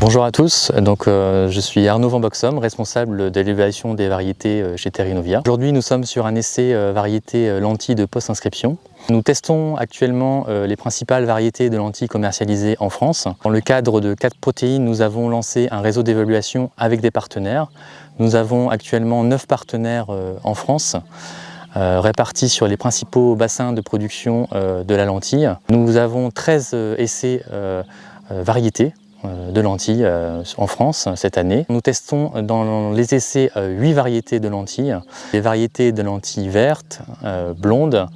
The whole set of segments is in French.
Bonjour à tous, je suis Arnaud Van Boxom, responsable de l'évaluation des variétés chez Terrinovia. Aujourd'hui nous sommes sur un essai variété lentilles de post-inscription. Nous testons actuellement les principales variétés de lentilles commercialisées en France. Dans le cadre de 4 protéines, nous avons lancé un réseau d'évaluation avec des partenaires. Nous avons actuellement 9 partenaires en France, répartis sur les principaux bassins de production de la lentille. Nous avons 13 essais variétés de lentilles en France cette année. Nous testons dans les essais 8 variétés de lentilles. Des variétés de lentilles vertes, blondes,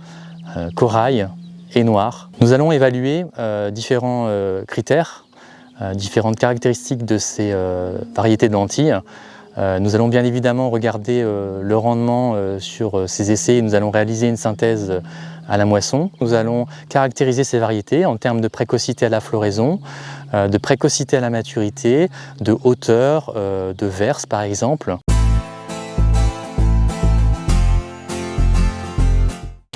corail et noires. Nous allons évaluer différents critères, différentes caractéristiques de ces variétés de lentilles. Nous allons bien évidemment regarder le rendement sur ces essais et nous allons réaliser une synthèse à la moisson. Nous allons caractériser ces variétés en termes de précocité à la floraison, de précocité à la maturité, de hauteur, de verse par exemple.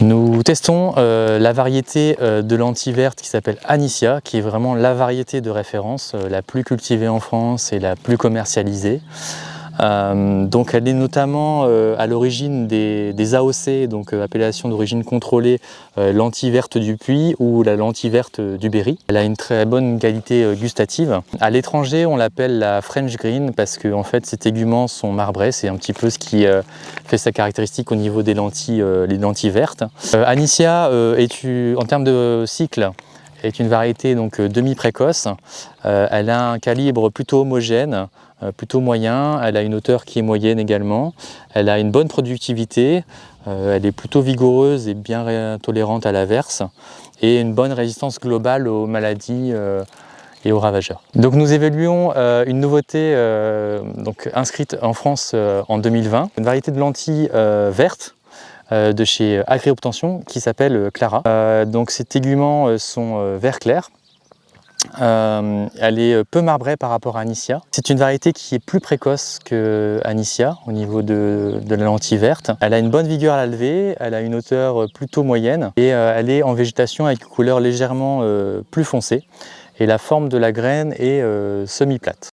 Nous testons la variété de lentilles vertes qui s'appelle Anicia, qui est vraiment la variété de référence, la plus cultivée en France et la plus commercialisée. Donc elle est notamment à l'origine des AOC, donc appellation d'origine contrôlée, lentille verte du Puy ou la lentille verte du Berry. Elle a une très bonne qualité gustative. À l'étranger, on l'appelle la French Green parce que en fait, ses téguments sont marbrés. C'est un petit peu ce qui fait sa caractéristique au niveau des lentilles, les lentilles vertes. Anicia en termes de cycle, est une variété donc demi-précoce. Elle a un calibre plutôt homogène, plutôt moyen. Elle a une hauteur qui est moyenne également. Elle a une bonne productivité. Elle est plutôt vigoureuse et bien tolérante à la verse. Et une bonne résistance globale aux maladies et aux ravageurs. Donc nous évaluons une nouveauté inscrite en France en 2020. Une variété de lentilles vertes de chez Agri-Obtention qui s'appelle Clara. Donc ces téguments sont vert clair. Elle est peu marbrée par rapport à Anicia. C'est une variété qui est plus précoce que Anicia au niveau de la lentille verte. Elle a une bonne vigueur à la levée, elle a une hauteur plutôt moyenne et elle est en végétation avec une couleur légèrement plus foncée. Et la forme de la graine est semi-plate.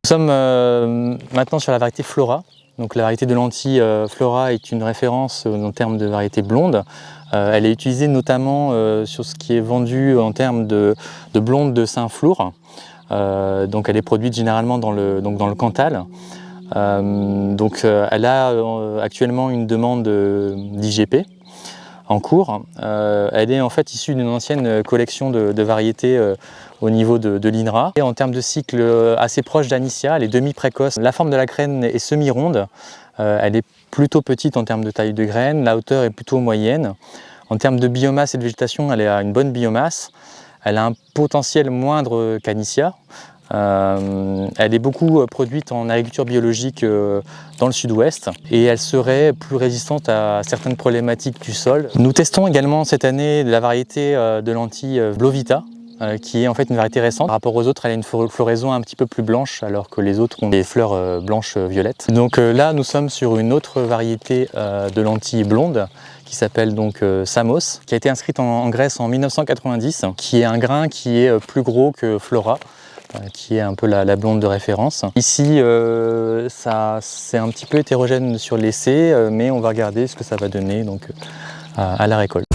Nous sommes maintenant sur la variété Flora. Donc la variété de lentilles Flora est une référence en termes de variété blonde. Elle est utilisée notamment sur ce qui est vendu en termes de blonde de Saint-Flour. Donc elle est produite généralement dans le Cantal. Elle a actuellement une demande d'IGP en cours. Elle est en fait issue d'une ancienne collection de variétés au niveau de l'INRA. Et en termes de cycle assez proche d'Anicia, elle est demi-précoce. La forme de la graine est semi-ronde. Elle est plutôt petite en termes de taille de graine. La hauteur est plutôt moyenne. En termes de biomasse et de végétation, elle a une bonne biomasse. Elle a un potentiel moindre qu'Anicia. Elle est beaucoup produite en agriculture biologique dans le sud-ouest et elle serait plus résistante à certaines problématiques du sol. Nous testons également cette année la variété de lentilles Blovita, qui est en fait une variété récente. Par rapport aux autres, elle a une floraison un petit peu plus blanche alors que les autres ont des fleurs blanches violettes. Donc là, nous sommes sur une autre variété de lentilles blondes qui s'appelle donc Samos, qui a été inscrite en Grèce en 1990, qui est un grain qui est plus gros que Flora, qui est un peu la blonde de référence. Ici, c'est un petit peu hétérogène sur l'essai, mais on va regarder ce que ça va donner donc, à la récolte.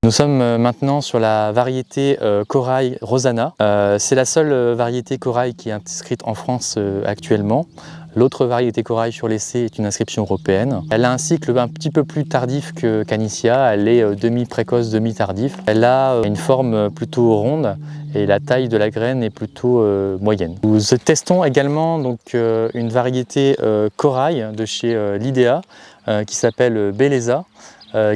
Nous sommes maintenant sur la variété corail Rosanna. C'est la seule variété corail qui est inscrite en France actuellement. L'autre variété corail sur l'essai est une inscription européenne. Elle a un cycle un petit peu plus tardif qu'Anicia. Elle est demi-précoce, demi-tardif. Elle a une forme plutôt ronde et la taille de la graine est plutôt moyenne. Nous testons également donc, une variété corail de chez Lidea qui s'appelle Beleza.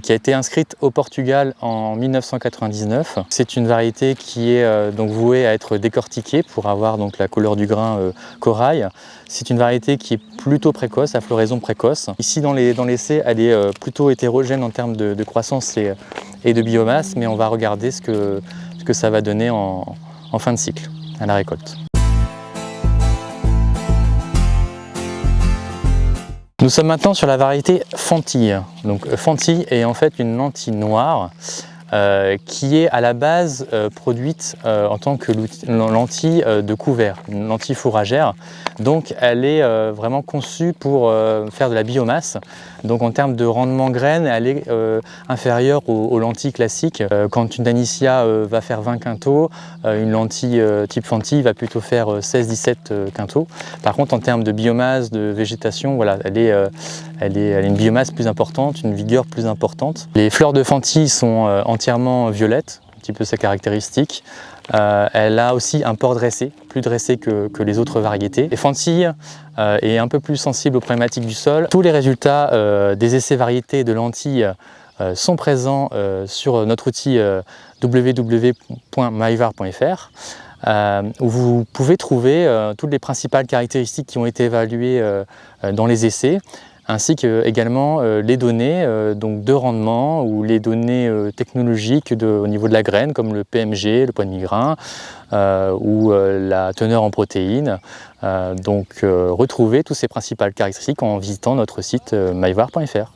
Qui a été inscrite au Portugal en 1999. C'est une variété qui est donc vouée à être décortiquée pour avoir donc la couleur du grain corail. C'est une variété qui est plutôt précoce, à floraison précoce. Ici dans l'essai, elle est plutôt hétérogène en termes de croissance et de biomasse, mais on va regarder ce que ça va donner en fin de cycle, à la récolte. Nous sommes maintenant sur la variété Fenty. Donc Fenty est en fait une lentille noire qui est à la base produite en tant que lentille de couvert, une lentille fourragère. Donc elle est vraiment conçue pour faire de la biomasse. Donc en termes de rendement graine, elle est inférieure aux lentilles classiques. Quand une Anicia va faire 20 quintaux, une lentille type Fenty va plutôt faire 16-17 quintaux. Par contre en termes de biomasse, de végétation, voilà, elle a une biomasse plus importante, une vigueur plus importante. Les fleurs de Fenty sont entièrement violettes, un petit peu sa caractéristique. Elle a aussi un port dressé, plus dressé que les autres variétés. Et Fenty est un peu plus sensible aux problématiques du sol. Tous les résultats des essais variétés de lentilles sont présents sur notre outil www.myvar.fr où vous pouvez trouver toutes les principales caractéristiques qui ont été évaluées dans les essais, ainsi que également les données donc de rendement ou les données technologiques au niveau de la graine, comme le PMG, le poids de mi-grain, ou la teneur en protéines. Donc retrouvez toutes ces principales caractéristiques en visitant notre site myvar.fr.